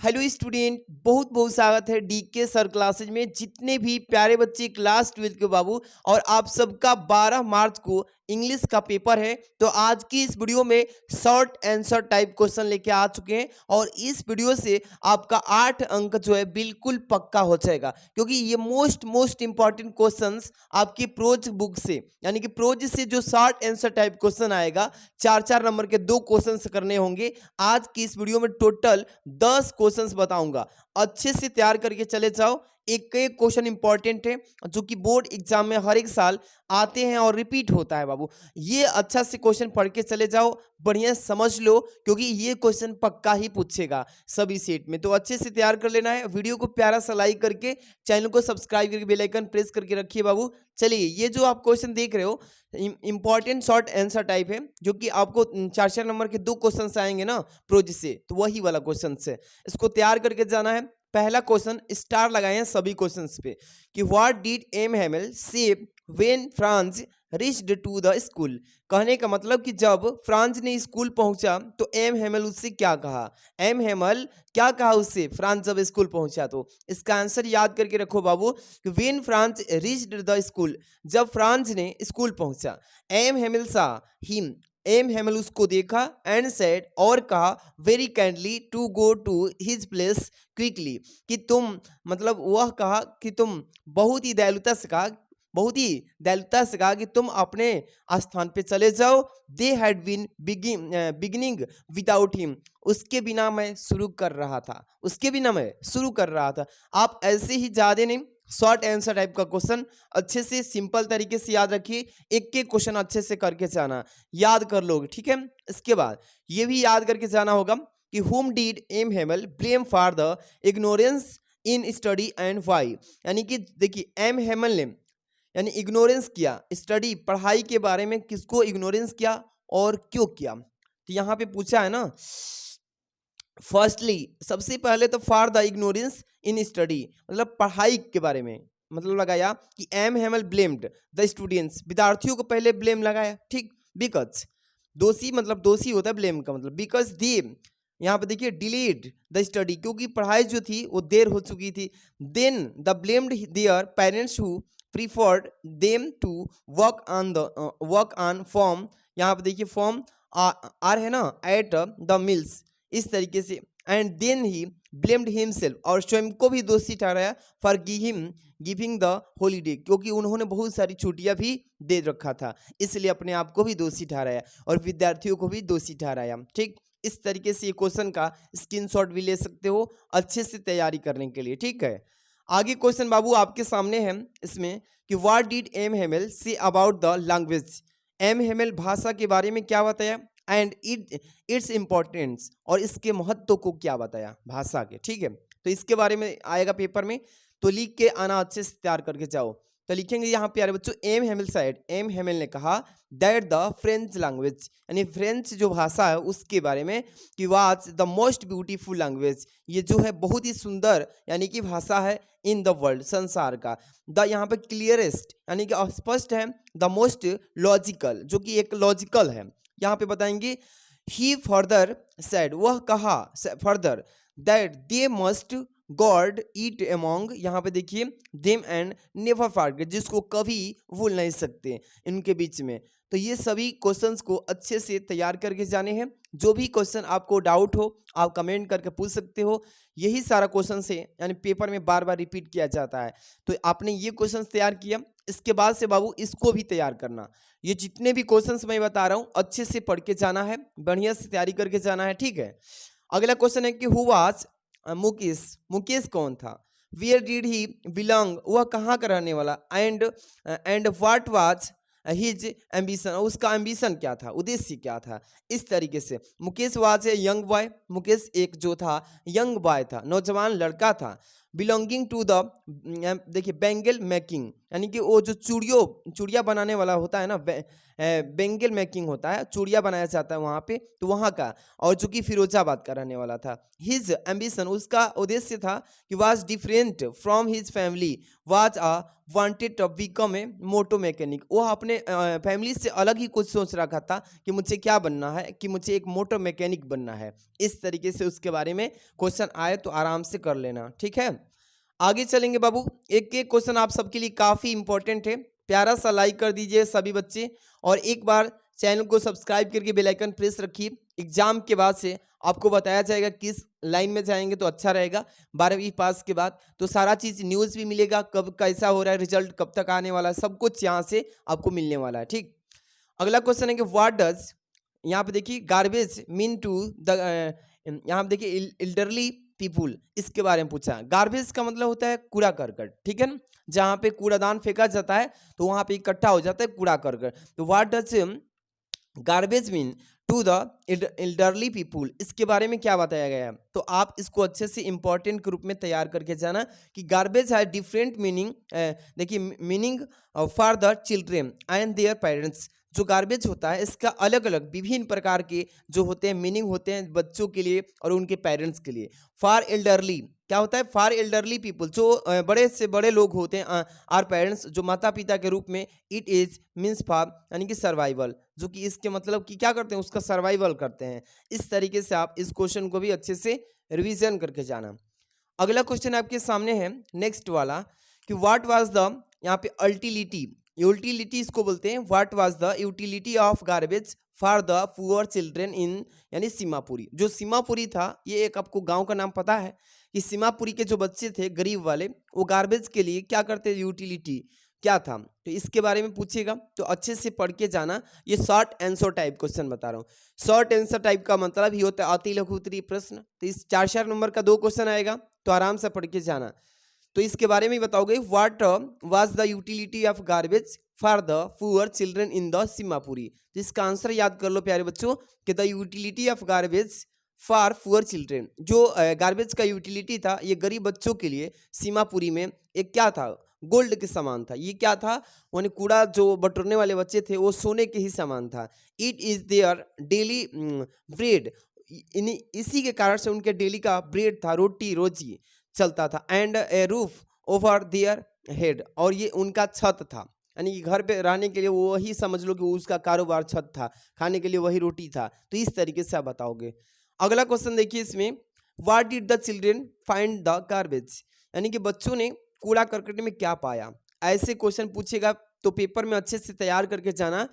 Hello student, बहुत बहुत स्वागत है डीके सर क्लासेज में। जितने भी प्यारे बच्चे क्लास 12 के बाबू, और आप सबका 12 मार्च को इंग्लिश का पेपर है। तो आज की इस वीडियो में शॉर्ट आंसर टाइप क्वेश्चन लेके आ चुके हैं, और इस वीडियो से आपका 8 अंक जो है बिल्कुल पक्का हो जाएगा, क्योंकि ये मोस्ट इंपॉर्टेंट क्वेश्चंस आपकी प्रोज बुक से, यानी कि प्रोज से जो शॉर्ट आंसर टाइप क्वेश्चन आएगा, 4 नंबर के 2 क्वेश्चन करने होंगे। आज की इस वीडियो में टोटल 10 क्वेश्चंस बताऊंगा, अच्छे से तैयार करके चले जाओ। एक एक क्वेश्चन इंपॉर्टेंट है, जो कि बोर्ड एग्जाम में हर एक साल आते हैं और रिपीट होता है बाबू। ये अच्छा से क्वेश्चन पढ़ के चले जाओ, बढ़िया समझ लो, क्योंकि ये क्वेश्चन पक्का ही पूछेगा सभी सेट में। तो अच्छे से तैयार कर लेना है। वीडियो को प्यारा सा लाइक करके चैनल को सब्सक्राइब करके बेल आइकन प्रेस करके रखिए बाबू। चलिए, ये जो आप क्वेश्चन देख रहे हो इंपॉर्टेंट शॉर्ट आंसर टाइप है, जो कि आपको 4 नंबर के 2 क्वेश्चन आएंगे ना प्रोज से, तो वही वाला क्वेश्चन है। इसको तैयार करके जाना है। पहला क्वेश्चन स्टार लगाए हैं सभी क्वेश्चंस पे कि what did M Hamel say when Franz reached to the school. कहने का मतलब कि जब फ्रांस ने स्कूल पहुंचा तो एम हेमल उससे क्या कहा। एम हेमल क्या कहा उससे फ्रांस जब स्कूल पहुंचा। तो इसका आंसर याद करके रखो बाबू कि when Franz reached the school, जब फ्रांस ने स्कूल पहुंचा। M Hamel saw him, M Hemal उसको देखा, एंड सेड और कहा very kindly to go to his place quickly, कि तुम, मतलब वह कहा कि तुम बहुत ही दयालुता से कहा, बहुत ही दयालुता से कहा कि तुम अपने स्थान पे चले जाओ। They had been beginning without him, उसके बिना मैं शुरू कर रहा था, उसके बिना मैं शुरू कर रहा था। आप ऐसे ही ज्यादा नहीं, शॉर्ट आंसर टाइप का क्वेश्चन अच्छे से सिंपल तरीके से याद रखिए। एक एक क्वेश्चन अच्छे से करके जाना, याद कर लोगे, ठीक है। इसके बाद ये भी याद करके जाना होगा कि whom did M Hamel blame for the ignorance in study and why. यानी कि देखिए, एम हेमल ने यानी इग्नोरेंस किया, स्टडी पढ़ाई के बारे में किसको इग्नोरेंस किया और क्यों किया। तो यहाँ पे पूछा है ना, फर्स्टली सबसे पहले तो for the ignorance in study, मतलब पढ़ाई के बारे में, मतलब लगाया कि M Hemal blamed the students, विद्यार्थियों को पहले ब्लेम लगाया, ठीक। बिकॉज दोषी, मतलब दोषी होता है ब्लेम का मतलब, बिकॉज दे, यहाँ पे देखिए डिलेड द स्टडी, क्योंकि पढ़ाई जो थी वो देर हो चुकी थी। Then the blamed their parents who preferred them to work on farm, यहाँ पे देखिए फॉर्म आर है ना, एट द मिल्स, इस तरीके से। And then he blamed himself, और स्वयं को भी दोषी ठहराया फॉर गिविंग द हॉलीडे, क्योंकि उन्होंने बहुत सारी छुट्टियां भी दे रखा था, इसलिए अपने आप को भी दोषी ठहराया और विद्यार्थियों को भी दोषी ठहराया, ठीक। इस तरीके से ये क्वेश्चन का स्क्रीनशॉट भी ले सकते हो अच्छे से तैयारी करने के लिए, ठीक है। आगे क्वेश्चन बाबू आपके सामने है इसमें कि what did M Hamel say about the language. M Hamel भाषा के बारे में क्या बताया, एंड इट्स इम्पोर्टेंस, और इसके महत्व को क्या बताया भाषा के, ठीक है। तो इसके बारे में आएगा पेपर में, तो लिख के आना, अच्छे से तैयार करके जाओ। तो लिखेंगे यहाँ प्यारे बच्चों, M Hemal side, M Hemal ने कहा दैट द फ्रेंच लैंग्वेज, यानी फ्रेंच जो भाषा है उसके बारे में, कि was the most beautiful language, ये जो है बहुत ही सुंदर यानी कि भाषा है इन द वर्ल्ड, संसार का। द यहाँ पे क्लियरेस्ट यानी कि स्पष्ट है, द मोस्ट लॉजिकल जो कि एक लॉजिकल है, यहाँ पे बताएंगे। ही फर्दर सेड, वह कहा further, that they must God eat among, यहाँ पे देखिए देम एंड नेवर फॉरगेट, जिसको कभी भूल नहीं सकते इनके बीच में। तो ये सभी क्वेश्चंस को अच्छे से तैयार करके जाने हैं। जो भी क्वेश्चन आपको डाउट हो आप कमेंट करके पूछ सकते हो। यही सारा क्वेश्चन से यानी पेपर में बार बार रिपीट किया जाता है। तो आपने ये क्वेश्चन तैयार किया, इसके बाद से बाबू इसको भी तैयार करना। ये जितने भी क्वेश्चंस मैं बता रहा हूँ अच्छे से पढ़ के जाना है, बढ़िया से तैयारी करके जाना है, ठीक है। अगला क्वेश्चन है कि हु वाज मुकेश, मुकेश कौन था। वेयर डिड ही बिलोंग, वह कहाँ का रहने वाला। And what was his ambition, उसका एम्बिशन क्या था, उद्देश्य क्या था। इस तरीके से Mukesh was a young boy, Mukesh एक जो था यंग बॉय था, नौजवान लड़का था। बिलोंगिंग टू द, देखिए बेंगल मेकिंग, यानी कि वो जो चूड़िया बनाने वाला होता है ना, बेंगल मेकिंग होता है, चूड़िया बनाया जाता है वहाँ पे, तो वहाँ का, और चूंकि फिरोजाबाद का रहने वाला था। हिज एम्बिशन, उसका उद्देश्य था कि was different from his family, was a wanted to become a motor mechanic, वो अपने फैमिली से अलग ही कुछ सोच रखा था कि मुझे क्या बनना है, कि मुझे एक मोटर मैकेनिक बनना है। इस तरीके से उसके बारे में क्वेश्चन आए तो आराम से कर लेना, ठीक है। आगे चलेंगे बाबू, एक एक क्वेश्चन आप सबके लिए काफी इंपॉर्टेंट है, प्यारा सा लाइक कर दीजिए सभी बच्चे, और एक बार चैनल को सब्सक्राइब करके बेल आइकन प्रेस रखिए। एग्जाम के बाद से आपको बताया जाएगा किस लाइन में जाएंगे तो अच्छा रहेगा। 12वीं पास के बाद तो सारा चीज न्यूज भी मिलेगा, कब कैसा हो रहा है, रिजल्ट कब तक आने वाला है, सब कुछ यहाँ से आपको मिलने वाला है, ठीक। अगला क्वेश्चन है कि व्हाट डज, यहाँ पे देखिए गार्बेज मीन टू द, यहाँ पे देखिए इल्डरली पीपुल, इसके बारे में पूछा। गार्बेज का मतलब होता है कूड़ा करकट, ठीक है ना, जहाँ पे कूड़ादान फेंका जाता है तो वहां पे इकट्ठा हो जाता है कूड़ा करकट। तो what does garbage mean to the elderly people, इसके बारे में क्या बताया गया है, तो आप इसको अच्छे से इंपॉर्टेंट के रूप में तैयार करके जाना कि गार्बेज है डिफरेंट मीनिंग, देखिए meaning for the children and their parents. जो गार्बेज होता है इसका अलग अलग विभिन्न प्रकार के जो होते हैं मीनिंग होते हैं बच्चों के लिए और उनके पेरेंट्स के लिए। फॉर एल्डरली क्या होता है, फॉर एल्डरली पीपल, जो बड़े से बड़े लोग होते हैं, आर पेरेंट्स, जो माता पिता के रूप में। इट इज मीन्स फॉर, यानी कि सर्वाइवल, जो कि इसके मतलब कि क्या करते हैं, उसका सर्वाइवल करते हैं। इस तरीके से आप इस क्वेश्चन को भी अच्छे से रिवीजन करके जाना। अगला क्वेश्चन आपके सामने है नेक्स्ट वाला कि व्हाट वाज द, यहाँ पे अल्टीलिटी, यूटिलिटी इसको बोलते हैं, what was the utility of garbage for the poor children in, यानी सीमापुरी। जो सीमापुरी था, ये एक आपको गांव का नाम पता है कि सीमापुरी के जो बच्चे थे गरीब वाले, वो गार्बेज के लिए क्या करते, यूटिलिटी क्या था, तो इसके बारे में पूछेगा, तो अच्छे से पढ़ के जाना। ये शॉर्ट आंसर टाइप क्वेश्चन बता रहा हूँ। शॉर्ट आंसर टाइप का मतलब ही होता है अति लघु उत्तरीय प्रश्न। तो इस 4 नंबर का 2 क्वेश्चन आएगा, तो आराम से पढ़ के जाना। तो इसके बारे में बताओगे, what was the utility of garbage for the poor children in the Seemapuri. तो इसका आंसर याद कर लो प्यारे बच्चों कि the utility of garbage for poor children, जो गार्बेज का यूटिलिटी था ये गरीब बच्चों के लिए सीमापुरी में एक क्या था, गोल्ड के समान था। ये क्या था, उन्हें कूड़ा जो बटोरने वाले बच्चे थे वो सोने के ही समान था। It is their daily bread, इसी के कारण से उनके डेली का ब्रेड था, रोटी रोजी चलता था। And A roof over their head, और ये उनका छत था, यानी कि घर पे रहने के लिए वही समझ लो कि उसका कारोबार छत था, खाने के लिए वही रोटी था। तो इस तरीके से आप बताओगे। अगला क्वेश्चन देखिए इसमें, what did the children find the garbage, यानी कि बच्चों ने कूड़ा करकट में क्या पाया। ऐसे क्वेश्चन पूछेगा तो पेपर में अच्छे से तैयार करके जाना।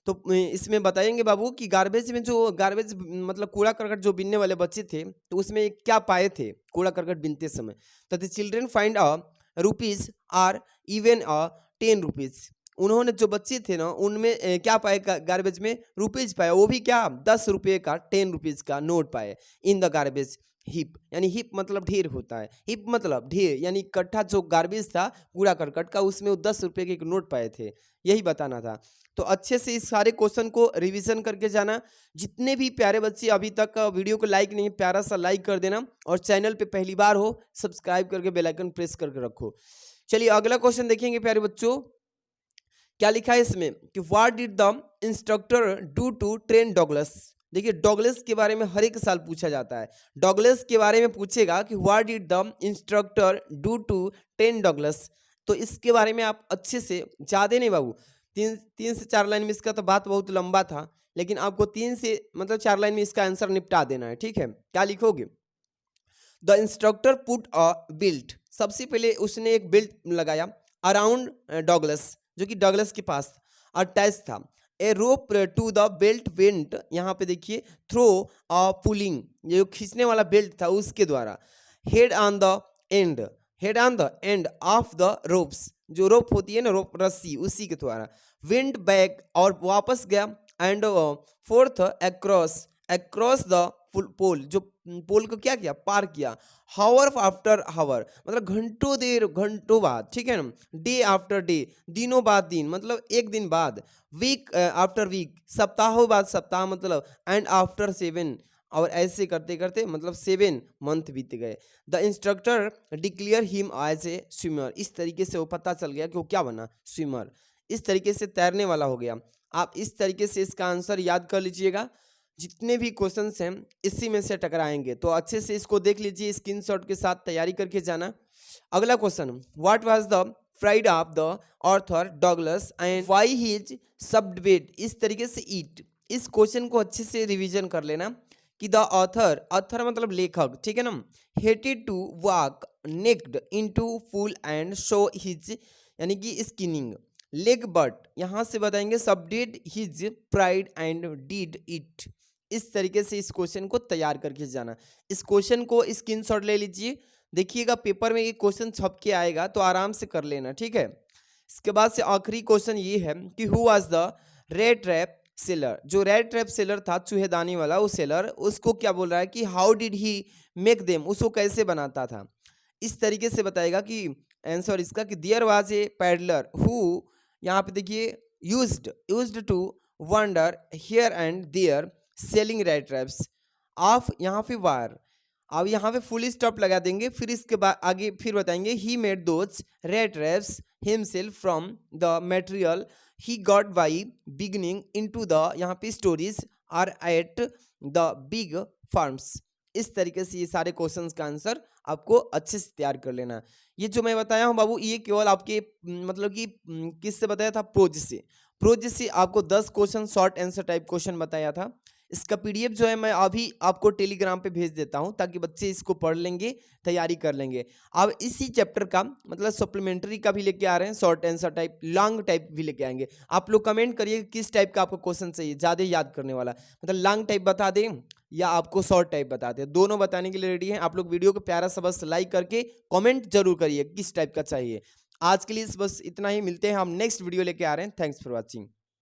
तो इसमें बताएंगे बाबू कि गार्बेज में, जो गार्बेज मतलब कूड़ा करकट जो बीनने वाले बच्चे थे, तो उसमें क्या पाए थे कूड़ा करकट बीनते समय। तो the children find a rupees or even a 10 rupees, उन्होंने जो बच्चे थे ना उनमें क्या पाए गार्बेज में, रुपीज पाए, वो भी क्या 10 रुपये का 10 रुपीज का नोट पाए। इन द गार्बेज हिप, यानी हिप मतलब ढेर होता है, हिप मतलब ढेर, यानी इकट्ठा जो गार्बेज था कूड़ा करकट का, उसमें वो 10 रुपये के एक नोट पाए थे, यही बताना था। तो अच्छे से इस सारे क्वेश्चन को रिवीजन करके जाना। जितने भी प्यारे बच्चे अभी तक वीडियो को लाइक नहीं, प्यारा सा लाइक कर देना, और चैनल पे पहली बार हो सब्सक्राइब करके बेल आइकन प्रेस करके रखो। चलिए अगला क्वेश्चन देखेंगे प्यारे बच्चों, क्या लिखा है इसमें कि what did the instructor do to train Douglas. देखिए डॉगलस के बारे में हर एक साल पूछा जाता है, डॉगलस के बारे में पूछेगा कि what did the instructor do to train Douglas. तो इसके बारे में आप अच्छे से, ज्यादा नहीं बाबू, तीन से 4 लाइन में, इसका तो बात बहुत लंबा था, लेकिन आपको 3 से मतलब 4 लाइन में इसका आंसर निपटा देना है, ठीक है। क्या लिखोगे, the instructor put a belt, सबसे पहले उसने एक बेल्ट लगाया अराउंड डॉगलस, जो कि डगलस के पास अटैच था। A rope to the belt went, यहाँ पे देखिए थ्रो अ पुलिंग, जो खींचने वाला बेल्ट था उसके द्वारा। Head on the end, head on the end of the ropes, जो रोप होती है ना रोप रस्सी, उसी के द्वारा। विंड बैक, और वापस गया। And forth across, across the pole, जो पोल को क्या किया, पार किया। हावर आफ्टर हावर, मतलब घंटों देर, घंटों बाद, ठीक है ना। डे आफ्टर डे, दिनों बाद दिन, मतलब एक दिन बाद। वीक आफ्टर वीक, सप्ताहों बाद सप्ताह, मतलब एंड आफ्टर 7, और ऐसे करते करते मतलब 7 मंथ बीत गए। The instructor declare him as a swimmer, इस तरीके से वो पता चल गया कि वो क्या बना, स्विमर, इस तरीके से तैरने वाला हो गया। आप इस तरीके से इसका आंसर याद कर लीजिएगा। जितने भी क्वेश्चंस हैं इसी में से टकराएंगे, तो अच्छे से इसको देख लीजिए, स्क्रीनशॉट के साथ तैयारी करके जाना। अगला question, what was the pride of the Arthur Douglas and why his subdued, इस तरीके से ईट, इस क्वेश्चन को अच्छे से रिवीजन कर लेना कि द ऑथर मतलब लेखक, ठीक है ना, hated to walk naked into pool and show his यानी कि स्किनिंग लेग, बट यहाँ से बताएंगे subdued his pride and did it. इस तरीके से इस क्वेश्चन को तैयार करके जाना। इस क्वेश्चन को स्क्रीनशॉट ले लीजिए, देखिएगा पेपर में ये क्वेश्चन छप के आएगा तो आराम से कर लेना, ठीक है। इसके बाद से आखिरी क्वेश्चन ये है कि who was the red trap seller, जो रेड ट्रैप सेलर था चूहेदानी वाला, वो सेलर, उसको क्या बोल रहा है कि how did he make them, उसको कैसे बनाता था। इस तरीके से बताएगा कि आंसर इसका कि there was a peddler who, यहाँ पे देखिए used to wander here and there selling rat traps of, यहाँ पे वायर, अब यहाँ पे फुल स्टॉप लगा देंगे, फिर इसके बाद आगे फिर बताएंगे he made those rat traps himself from the material he got by begging into the, यहाँ पे stores or at the big farms. इस तरीके से ये सारे क्वेश्चंस का आंसर आपको अच्छे से तैयार कर लेना। ये जो मैं बताया हूँ बाबू, ये केवल आपके मतलब कि किससे बताया था, प्रोज से आपको 10 question short answer type question बताया था। इसका पीडीएफ जो है मैं अभी आपको टेलीग्राम पे भेज देता हूं ताकि बच्चे इसको पढ़ लेंगे, तैयारी कर लेंगे। अब इसी चैप्टर का मतलब सप्लीमेंट्री का भी लेके आ रहे हैं, short answer type, long type भी लेके आएंगे। आप लोग कमेंट करिए किस टाइप का आपको क्वेश्चन चाहिए, ज़्यादा याद करने वाला, मतलब लॉन्ग टाइप बता दें या आपको शॉर्ट टाइप बता दें, दोनों बताने के लिए रेडी हैं। आप लोग वीडियो को प्यारा सा बस लाइक करके कॉमेंट जरूर करिए किस टाइप का चाहिए। आज के लिए बस इतना ही, मिलते हैं हम नेक्स्ट वीडियो लेके आ रहे हैं। Thanks for watching.